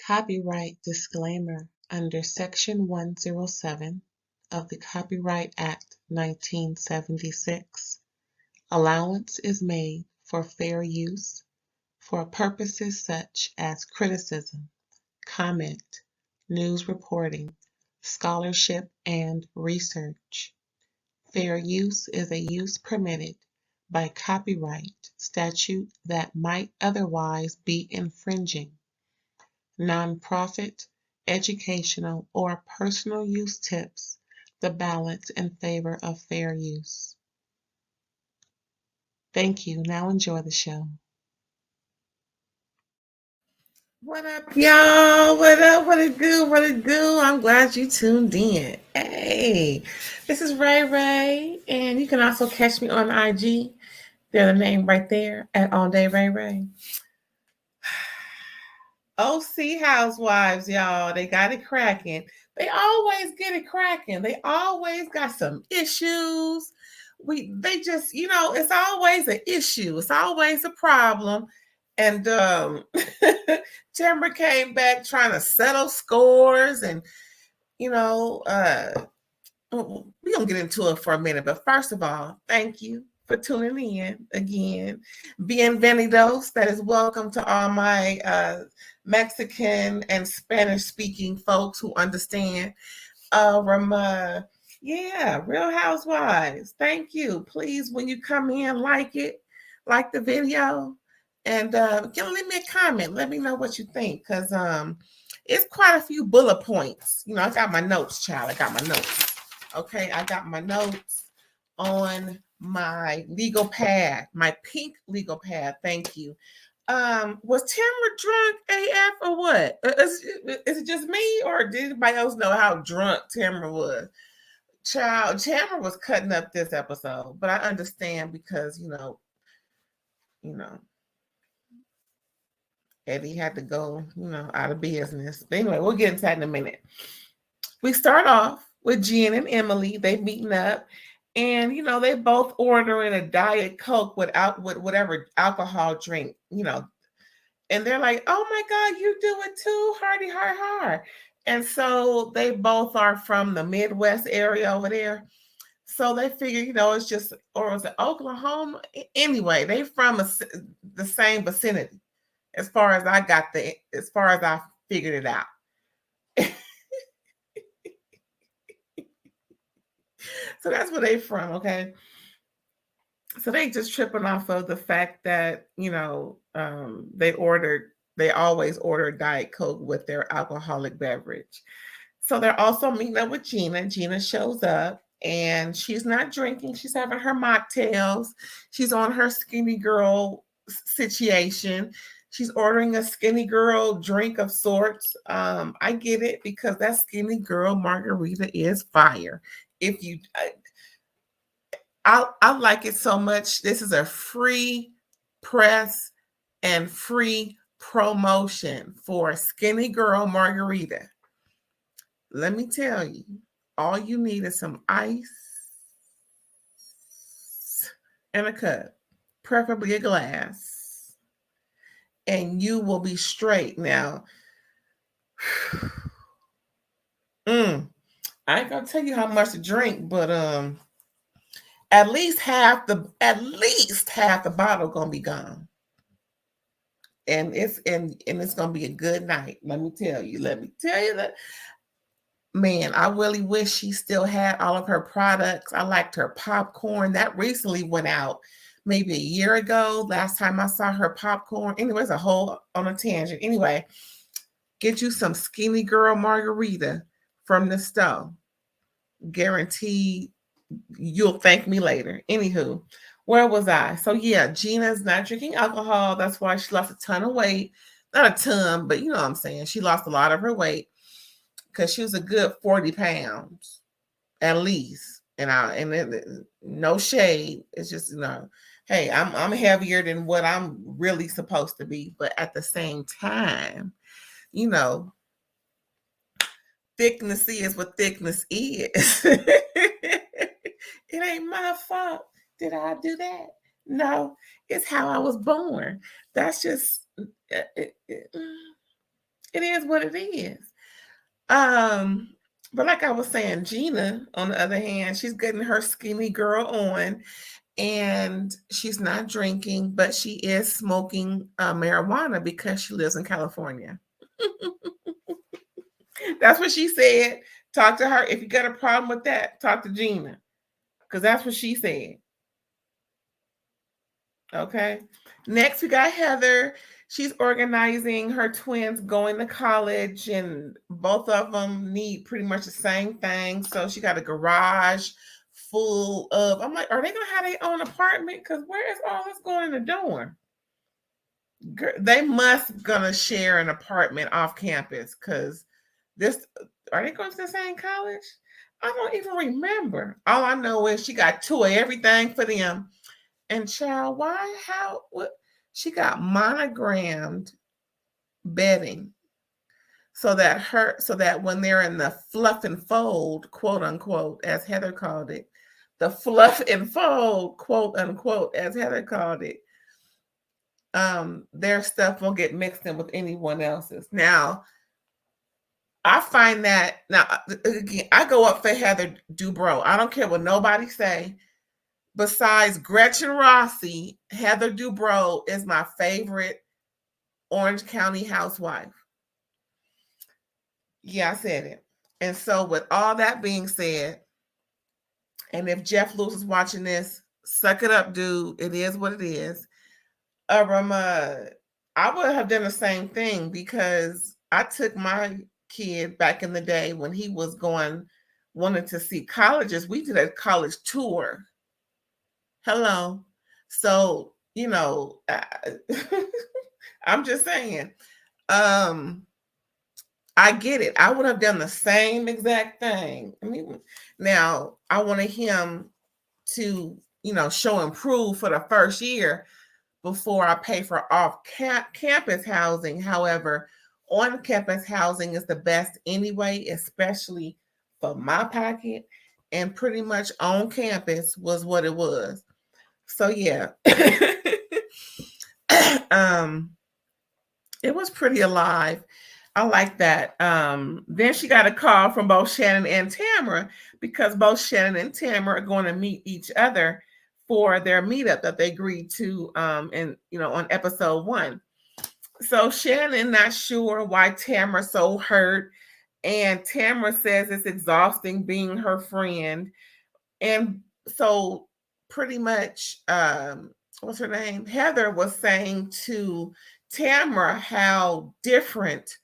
Copyright disclaimer under Section 107 of the Copyright Act 1976. Allowance is made for fair use for purposes such as criticism, comment, news reporting, scholarship, and research. Fair use is a use permitted by copyright statute that might otherwise be infringing. Nonprofit, educational, or personal use tips the balance in favor of fair use. Thank you. Now enjoy the show. What up, y'all? What up? What it do? What it do? I'm glad you tuned in. Hey, this is Ray, and you can also catch me on IG. There's the name right there at All Day Ray. OC Housewives, y'all, they got it cracking. They always get it cracking. They always got some issues. They just, it's always an issue. It's always a problem. And Tamra came back trying to settle scores, and we're gonna get into it for a minute. But first of all, thank you for tuning in again. Bienvenidos. That is welcome to all my Mexican and Spanish speaking folks who understand. Real Housewives. Thank you. Please, when you come in, like the video, and leave me a comment. Let me know what you think, because it's quite a few bullet points. I got my notes, child. I got my notes. Okay, I got my notes on my legal pad, my pink legal pad. Thank you. Was Tamra drunk AF or what? Is it just me, or did anybody else know how drunk Tamra was? Child, Tamra was cutting up this episode, but I understand because Eddie had to go, out of business. But anyway, we'll get into that in a minute. We start off with Jen and Emily. They meeting up, and they both ordering a Diet Coke with whatever alcohol drink, and they're like, "Oh my God, you do it too, hardy har." And so they both are from the Midwest area over there. So they figure, it's just, or was it Oklahoma? Anyway, they from the same vicinity. As far as I figured it out. So that's where they from, okay? So they just tripping off of the fact that, they always order Diet Coke with their alcoholic beverage. So they're also meeting up with Gina. Gina shows up, and she's not drinking. She's having her mocktails. She's on her skinny girl situation. She's ordering a skinny girl drink of sorts. I get it, because that skinny girl margarita is fire. I like it so much. This is a free press and free promotion for Skinny Girl Margarita. Let me tell you, all you need is some ice and a cup, preferably a glass, and you will be straight. Now, I ain't gonna tell you how much to drink, but at least half the bottle gonna be gone, and it's gonna be a good night. Let me tell you that. Man, I really wish she still had all of her products. I liked her popcorn. That recently went out maybe a year ago. Last time I saw her popcorn. Anyways, a whole on a tangent. Anyway, get you some Skinny Girl Margarita from the store. Guaranteed you'll thank me later. Anywho, where was I? So yeah, Gina's not drinking alcohol. That's why she lost a ton of weight. Not a ton, but you know what I'm saying. She lost a lot of her weight, because she was a good 40 pounds at least. No shade. It's just, hey, I'm heavier than what I'm really supposed to be. But at the same time, thickness is what thickness is. It ain't my fault. Did I do that? No, it's how I was born. That's just, It is what it is. But like I was saying, Gina, on the other hand, she's getting her skinny girl on, and she's not drinking, but she is smoking marijuana because she lives in California. That's what she said. Talk to her. If you got a problem with that, talk to Gina, because that's what she said. Okay. Next, we got Heather. She's organizing her twins going to college, and both of them need pretty much the same thing. So she got a garage full of. I'm like, are they gonna have their own apartment? Because where is all this going in the dorm? They must gonna share an apartment off campus. Because this, are they going to the same college? I don't even remember. All I know is she got two of everything for them. And child, why? How? What? She got monogrammed bedding so that when they're in the fluff and fold, quote unquote, as Heather called it, the fluff and fold, quote unquote, as Heather called it, their stuff won't get mixed in with anyone else's. Now, I find that again, I go up for Heather Dubrow. I don't care what nobody say. Besides Gretchen Rossi, Heather Dubrow is my favorite Orange County housewife. Yeah, I said it. And so with all that being said, and if Jeff Lewis is watching this, suck it up, dude. It is what it is. I would have done the same thing because I took my kid back in the day when he was wanted to see colleges. We did a college tour. Hello. So, I'm just saying, I get it. I would have done the same exact thing. I mean, now I wanted him to, show and prove for the first year before I pay for off-campus housing. However, on-campus housing is the best anyway, especially for my pocket. And pretty much on campus was what it was. So yeah, it was pretty alive. I like that. Then she got a call from both Shannon and Tamra because both Shannon and Tamra are going to meet each other for their meetup that they agreed to on episode 1. So Shannon not sure why Tamra's so hurt, and Tamra says it's exhausting being her friend. And so pretty much, what's her name? Heather was saying to Tamra how different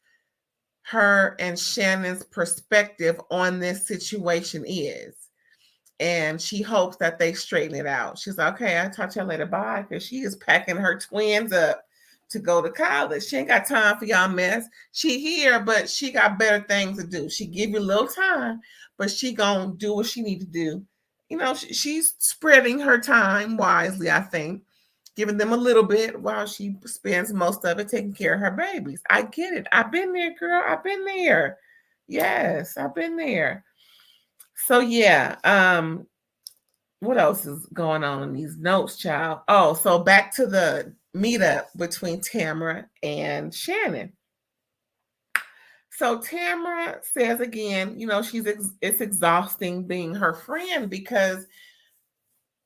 her and Shannon's perspective on this situation is. And she hopes that they straighten it out. She's like, okay, I'll talk to you later. Bye. Because she is packing her twins up to go to college. She ain't got time for y'all mess. She here, but she got better things to do. She give you a little time, but she gonna do what she need to do. She's spreading her time wisely, I think, giving them a little bit while she spends most of it taking care of her babies. I get it. I've been there, girl. I've been there. Yes, I've been there. So yeah, what else is going on in these notes, child? Oh, so back to the meetup between Tamra and Shannon. So Tamra says again, it's exhausting being her friend because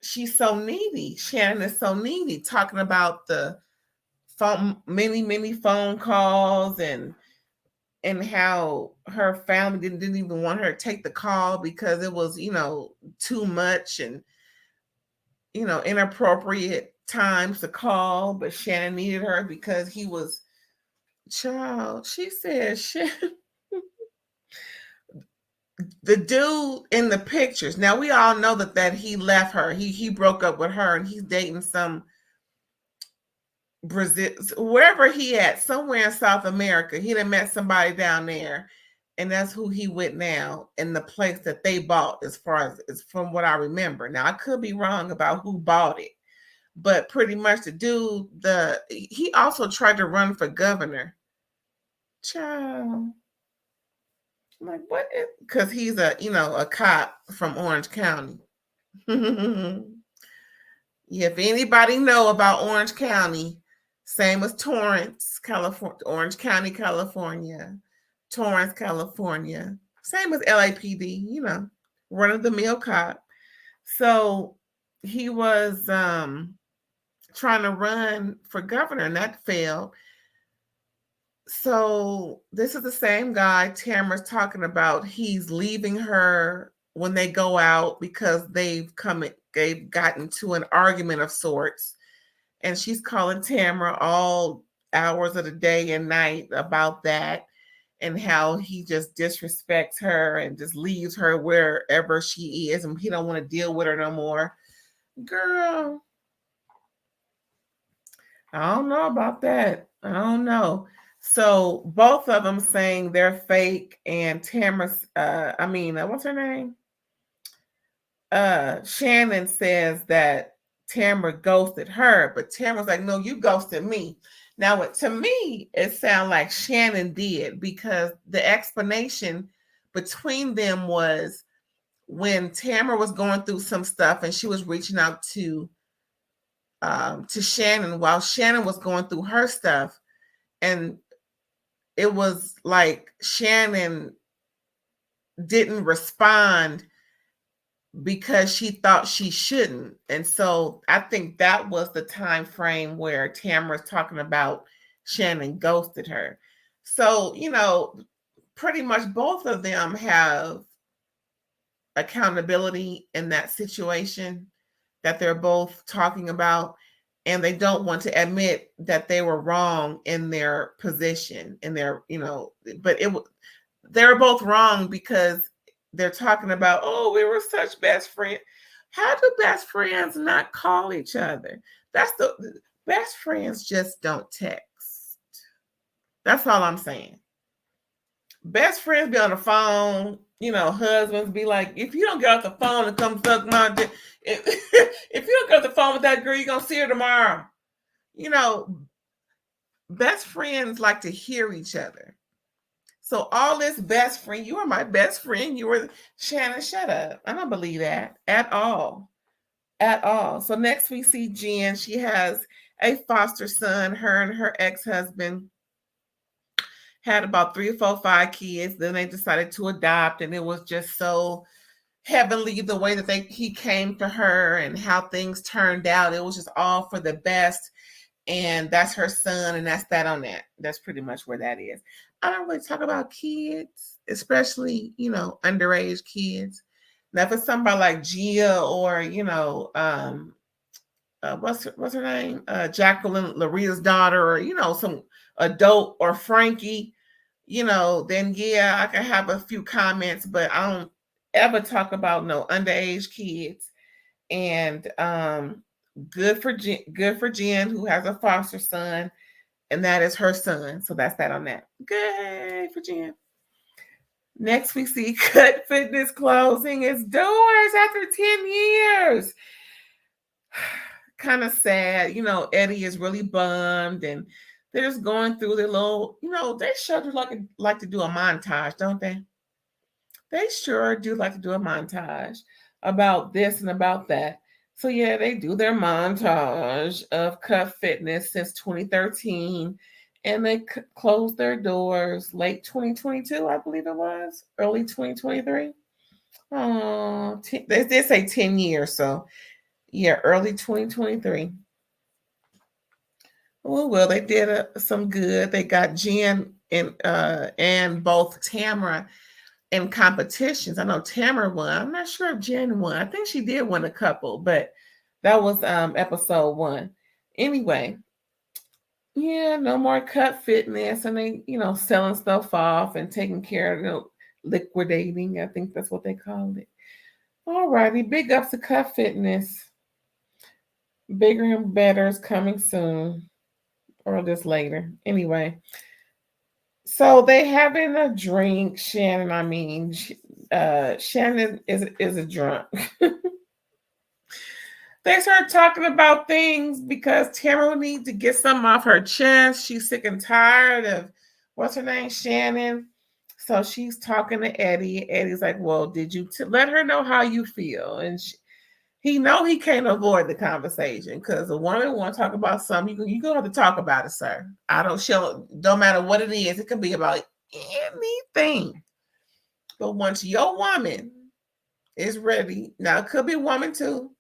she's so needy. Shannon is so needy, talking about the many phone calls and how her family didn't even want her to take the call because it was, too much and, inappropriate times to call. But Shannon needed her because he was, child, she said, the dude in the pictures. Now we all know that he left her. He broke up with her and he's dating some Brazil, wherever he at, somewhere in South America. He done met somebody down there, and that's who he with now in the place that they bought, as far as from what I remember. Now I could be wrong about who bought it, but pretty much the dude, he also tried to run for governor. Child, I'm like, what? Because he's a cop from Orange County. Yeah, if anybody know about Orange County, Same as Torrance, California, Orange County, California, Torrance, California. Same as LAPD, run of the mill cop. So he was trying to run for governor, and that failed. So this is the same guy Tamra's talking about. He's leaving her when they go out because they've gotten to an argument of sorts. And she's calling Tamra all hours of the day and night about that, and how he just disrespects her and just leaves her wherever she is, and he don't want to deal with her no more. Girl, I don't know about that. I don't know. So both of them saying they're fake, and Tamra's, what's her name? Shannon says that Tamra ghosted her, but Tamra's like, no, you ghosted me. Now, to me, it sounds like Shannon did, because the explanation between them was when Tamra was going through some stuff and she was reaching out to Shannon while Shannon was going through her stuff, and it was like Shannon didn't respond because she thought she shouldn't. And so I think that was the time frame where Tamra's talking about Shannon ghosted her. So, pretty much both of them have accountability in that situation that they're both talking about, and they don't want to admit that they were wrong in their position, in their, but they were both wrong because they're talking about, oh, we were such best friends. How do best friends not call each other? That's the best friends just don't text. That's all I'm saying. Best friends be on the phone. Husbands be like, if you don't get off the phone and come suck my dick, if you don't get off the phone with that girl, you're going to see her tomorrow. Best friends like to hear each other. So all this best friend, you are my best friend. You were Shannon, shut up. I don't believe that at all. At all. So next we see Jen. She has a foster son. Her and her ex-husband had about 3 or 4, 5 kids. Then they decided to adopt, and it was just so heavenly the way that he came to her and how things turned out. It was just all for the best. And that's her son, and that's that on that. That's pretty much where that is. I don't really talk about kids, especially, underage kids. Now, if it's somebody like Gina or, what's her name? Jacqueline, Laria's daughter, or, some adult, or Frankie, then yeah, I can have a few comments, but I don't ever talk about no underage kids. And good for Jen, who has a foster son, and that is her son. So that's that on that. Good for Jen. Next, we see Cut Fitness closing its doors after 10 years. Kind of sad. Eddie is really bummed, and they're just going through their little, they sure do like to do a montage, don't they? They sure do like to do a montage about this and about that. So yeah, they do their montage of Cut Fitness since 2013, and they closed their doors late 2022, I believe it was, early 2023. Oh, they did say 10 years, so yeah, early 2023. Well, they did some good. They got Jen and both Tamra in competitions. I know Tamra won. I'm not sure if Jen won. I think she did win a couple, but that was episode 1. Anyway, yeah, no more Cut Fitness, and they, selling stuff off and taking care of, liquidating. I think that's what they called it. All righty, big ups to Cut Fitness. Bigger and better is coming soon, or just later. Anyway, so they having a drink. Shannon is a drunk. They start talking about things because Tamra needs to get something off her chest. She's sick and tired of, what's her name, Shannon. So she's talking to Eddie. Eddie's like, well, did you let her know how you feel? And he know he can't avoid the conversation because a woman want to talk about something. You gonna have to talk about it, sir. I don't show. Don't matter what it is. It can be about anything. But once your woman is ready, now it could be a woman too.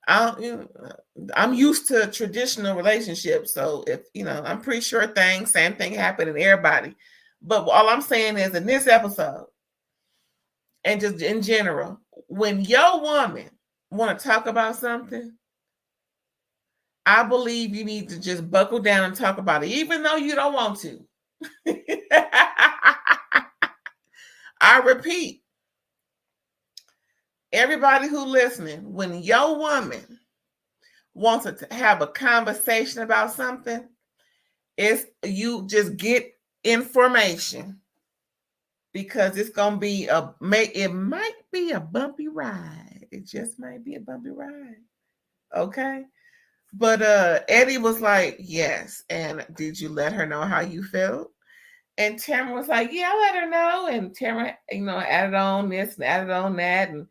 I'm used to traditional relationships, so if I'm pretty sure same thing happened in everybody. But all I'm saying is in this episode, and just in general, when your woman want to talk about something, I believe you need to just buckle down and talk about it, even though you don't want to. I repeat, everybody who listening, when your woman wants to have a conversation about something, it's you just get information because it's gonna be it might be a bumpy ride. It just might be a bumpy ride. Okay. But Eddie was like, yes. And did you let her know how you felt? And Tamra was like, yeah, I let her know. And Tamra, added on this and added on that. And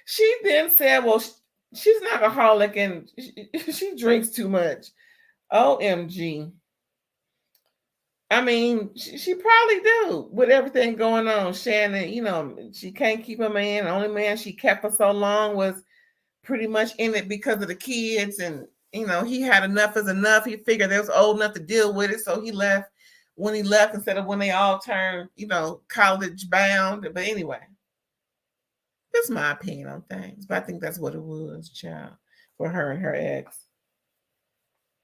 she then said, well, she's an alcoholic and she drinks too much. OMG. I mean, she probably do with everything going on. Shannon, she can't keep a man. The only man she kept for so long was pretty much in it because of the kids. And, he had enough is enough. He figured they was old enough to deal with it. So he left when he left instead of when they all turned, college bound. But anyway, that's my opinion on things. But I think that's what it was, child, for her and her ex.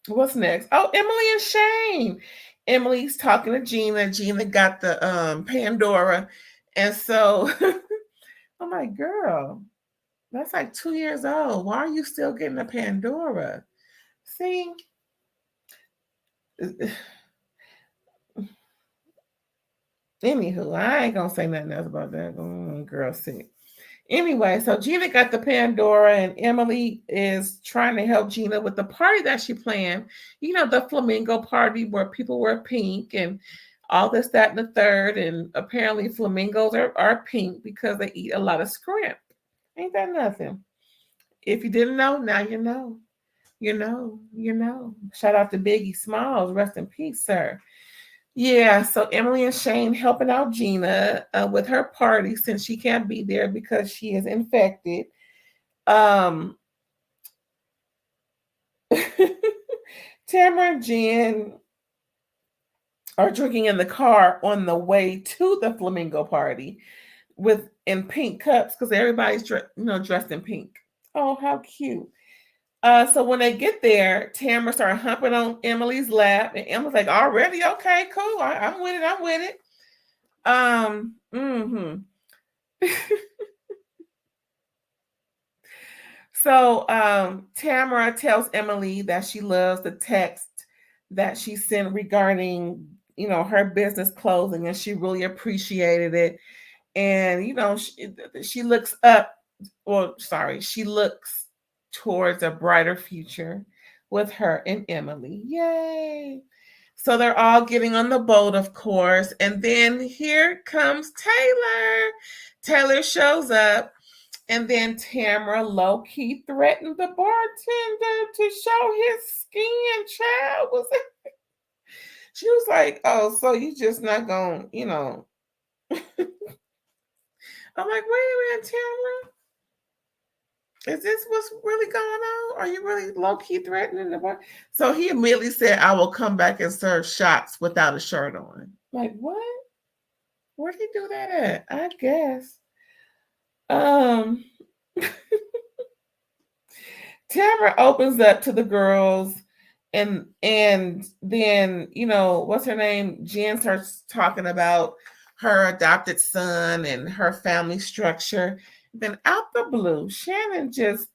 What's next? Oh, Emily and Shane. Emily's talking to Gina. Gina got the Pandora. And so I'm like, girl, that's like 2 years old. Why are you still getting a Pandora? See? Anywho, I ain't gonna say nothing else about that. Girl, sick. Anyway, so Gina got the Pandora and Emily is trying to help Gina with the party that she planned. The flamingo party where people wear pink and all this, that, and the third. And apparently flamingos are pink because they eat a lot of shrimp. Ain't that nothing? If you didn't know, now you know. You know. Shout out to Biggie Smalls. Rest in peace, sir. Yeah, so Emily and Shane helping out Gina with her party since she can't be there because she is infected. Tamra and Jen are drinking in the car on the way to the flamingo party in pink cups because everybody's dressed in pink. Oh, how cute. So when they get there, Tamra started humping on Emily's lap, and Emily's like, already? Okay, cool. I'm with it. So Tamra tells Emily that she loves the text that she sent regarding, her business closing, and she really appreciated it. And, she looks she looks towards a brighter future with her and Emily. Yay. So they're all getting on the boat, of course. And then here comes Taylor. Taylor shows up. And then Tamra low-key threatened the bartender to show his skin. Child, she was like, oh, so you just not going, I'm like, wait a minute, Tamra. Is this what's really going on? Are you really low-key threatening the bar? So he immediately said, I will come back and serve shots without a shirt on. Like, what? Where'd he do that at? I guess. Tamra opens up to the girls and then, what's her name? Jen starts talking about her adopted son and her family structure. Then out the blue, Shannon just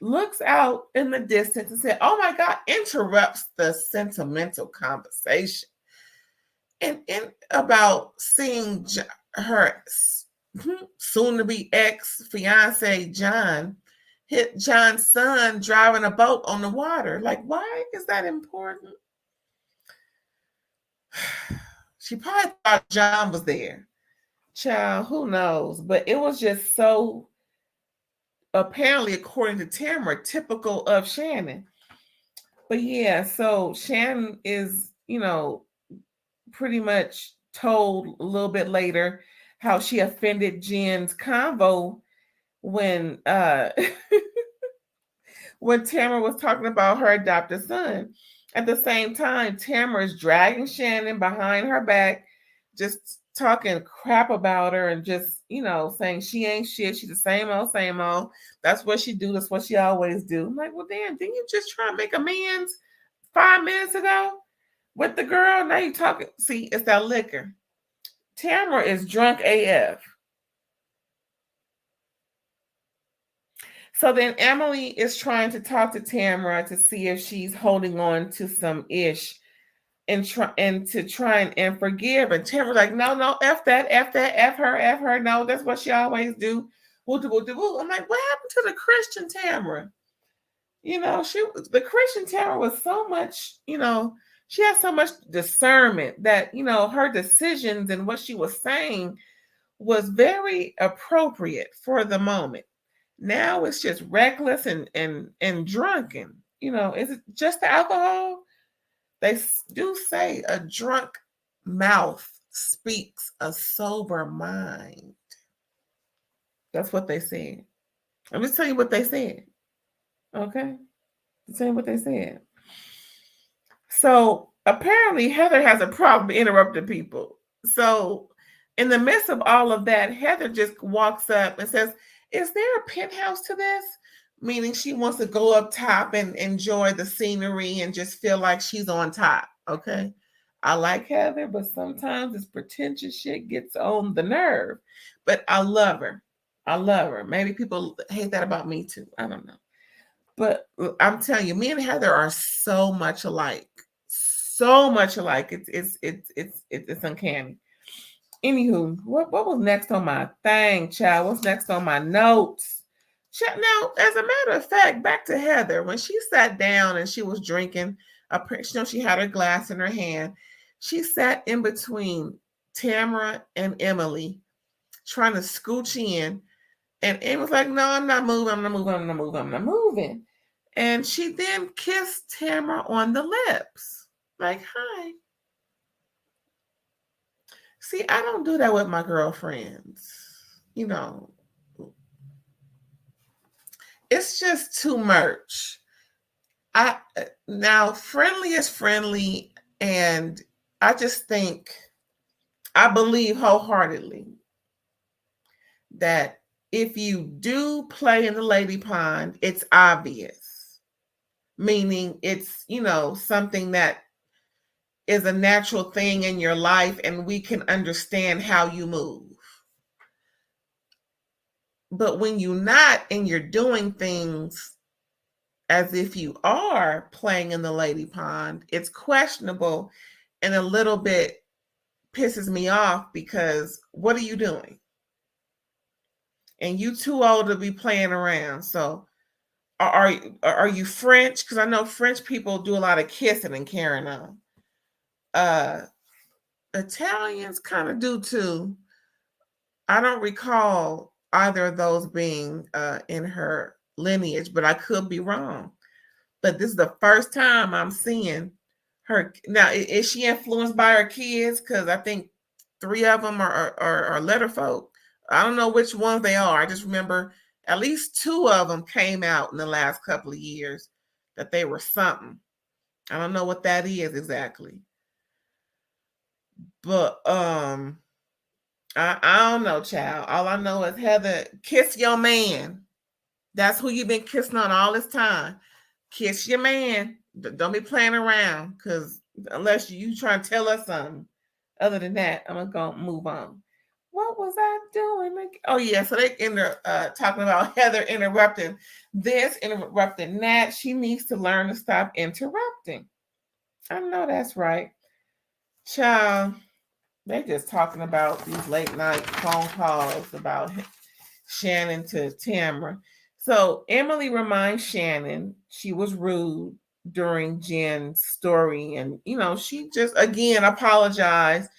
looks out in the distance and said, oh my God, interrupts the sentimental conversation. And about seeing her soon-to-be ex-fiance, John's son driving a boat on the water. Like, why is that important? She probably thought John was there. Child, who knows? But it was just so, apparently, according to Tamra, typical of Shannon. But yeah, so Shannon is, pretty much told a little bit later how she offended Jen's convo when when Tamra was talking about her adopted son. At the same time, Tamra is dragging Shannon behind her back, just talking crap about her and just, saying she ain't shit. She's the same old, same old. That's what she do. That's what she always do. I'm like, well, damn, didn't you just try to make amends 5 minutes ago with the girl? Now you talking. See, it's that liquor. Tamra is drunk AF. So then Emily is trying to talk to Tamra to see if she's holding on to some ish and try and forgive. And Tamra's like, no, F that, F her. No, that's what she always do. I'm like, what happened to the Christian Tamra? The Christian Tamra was so much, she had so much discernment that, her decisions and what she was saying was very appropriate for the moment. Now it's just reckless and drunken. Is it just the alcohol? They do say a drunk mouth speaks a sober mind. That's what they said. I'm just telling you what they said. Okay? I'm telling you what they said. So apparently Heather has a problem interrupting people. So in the midst of all of that, Heather just walks up and says, is there a penthouse to this? Meaning she wants to go up top and enjoy the scenery and just feel like she's on top. Okay. I like Heather, but sometimes this pretentious shit gets on the nerve. But I love her. Maybe people hate that about me too. I don't know. But I'm telling you, me and Heather are so much alike. So much alike. It's uncanny. Anywho, what was next on my thing, child? What's next on my notes? Now, as a matter of fact, back to Heather. When she sat down and she was drinking, she had her glass in her hand. She sat in between Tamra and Emily, trying to scooch in. And Emily was like, no, I'm not moving. And she then kissed Tamra on the lips. Like, hi. See, I don't do that with my girlfriends. It's just too much. Now friendly is friendly, and I just think, I believe wholeheartedly that if you do play in the lady pond, it's obvious. Meaning it's, something that is a natural thing in your life and we can understand how you move. But when you're not and you're doing things as if you are playing in the lady pond, it's questionable and a little bit pisses me off, because what are you doing? And you too old to be playing around. So are you French? Because I know French people do a lot of kissing and carrying on. Italians kind of do too. I don't recall either of those being in her lineage, but I could be wrong. But this is the first time I'm seeing her. Now, is she influenced by her kids? Because I think 3 of them are letter folk. I don't know which ones they are. I just remember at least 2 of them came out in the last couple of years that they were something. I don't know what that is exactly. But I don't know, child. All I know is, Heather, kiss your man. That's who you've been kissing on all this time. Kiss your man. Don't be playing around, because unless you try to tell us something. Other than that, I'm going to move on. What was I doing? Oh, yeah. So they talking about Heather interrupting this, interrupting that. She needs to learn to stop interrupting. I know that's right. Child, they just talking about these late night phone calls about Shannon to Tamra. So Emily reminds Shannon she was rude during Jen's story. And, she just, again, apologized.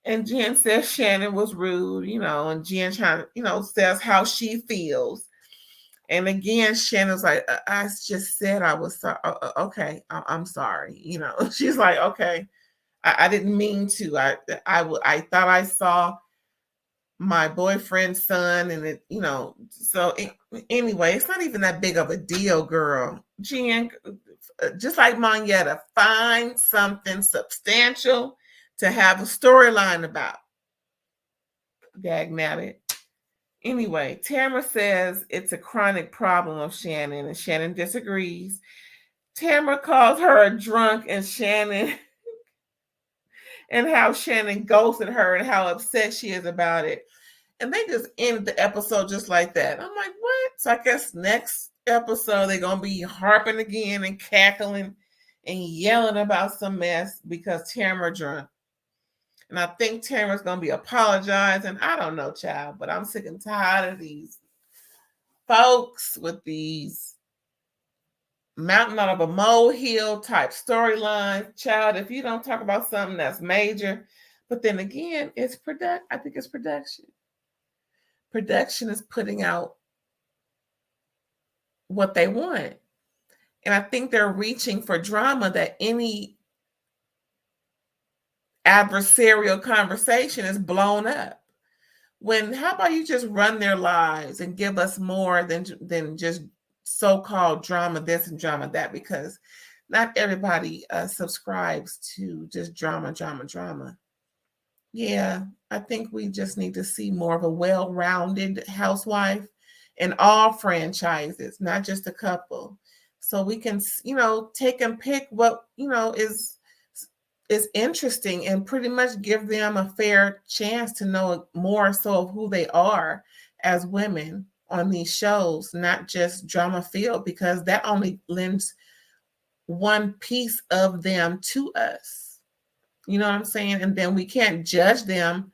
And Jen says Shannon was rude, and Jen trying to, says how she feels. And again, Shannon's like, I just said I was sorry. Okay, I'm sorry. She's like, okay, I didn't mean to. I thought I saw my boyfriend's son, and anyway, it's not even that big of a deal, girl. Jen, just like Monyetta, find something substantial to have a storyline about. Dagnabbit. Anyway, Tamra says it's a chronic problem of Shannon, and Shannon disagrees. Tamra calls her a drunk, and Shannon and how Shannon ghosted her and how upset she is about it. And they just ended the episode just like that. I'm like, what? So I guess next episode they're gonna be harping again and cackling and yelling about some mess because Tamra drunk. And I think Tamra's gonna be apologizing. I don't know, child, but I'm sick and tired of these folks with these mountain out of a molehill type storyline. Child, if you don't talk about something that's major, but then again, I think it's production. Production is putting out what they want. And I think they're reaching for drama that any adversarial conversation is blown up. How about you just run their lives and give us more than just so-called drama this and drama that, because not everybody subscribes to just drama. Yeah, I think we just need to see more of a well-rounded housewife in all franchises, not just a couple. So we can, take and pick what, is interesting and pretty much give them a fair chance to know more so of who they are as women on these shows, not just drama filled, because that only lends one piece of them to us. You know what I'm saying? And then we can't judge them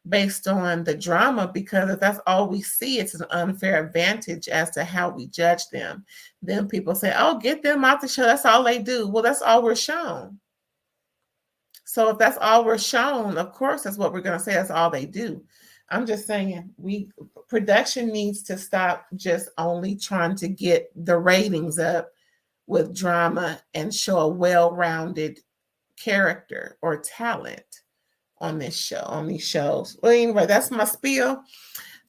based on the drama, because if that's all we see, it's an unfair advantage as to how we judge them. Then people say, oh, get them out the show. That's all they do. Well, that's all we're shown. So if that's all we're shown, of course, that's what we're going to say. That's all they do. I'm just saying, production needs to stop just only trying to get the ratings up with drama and show a well-rounded character or talent on these shows. Well, anyway, that's my spiel.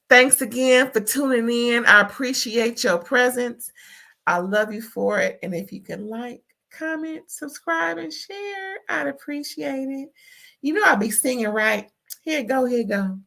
Thanks again for tuning in. I appreciate your presence. I love you for it. And if you can like, comment, subscribe, and share, I'd appreciate it. I'll be singing, right? Here you go.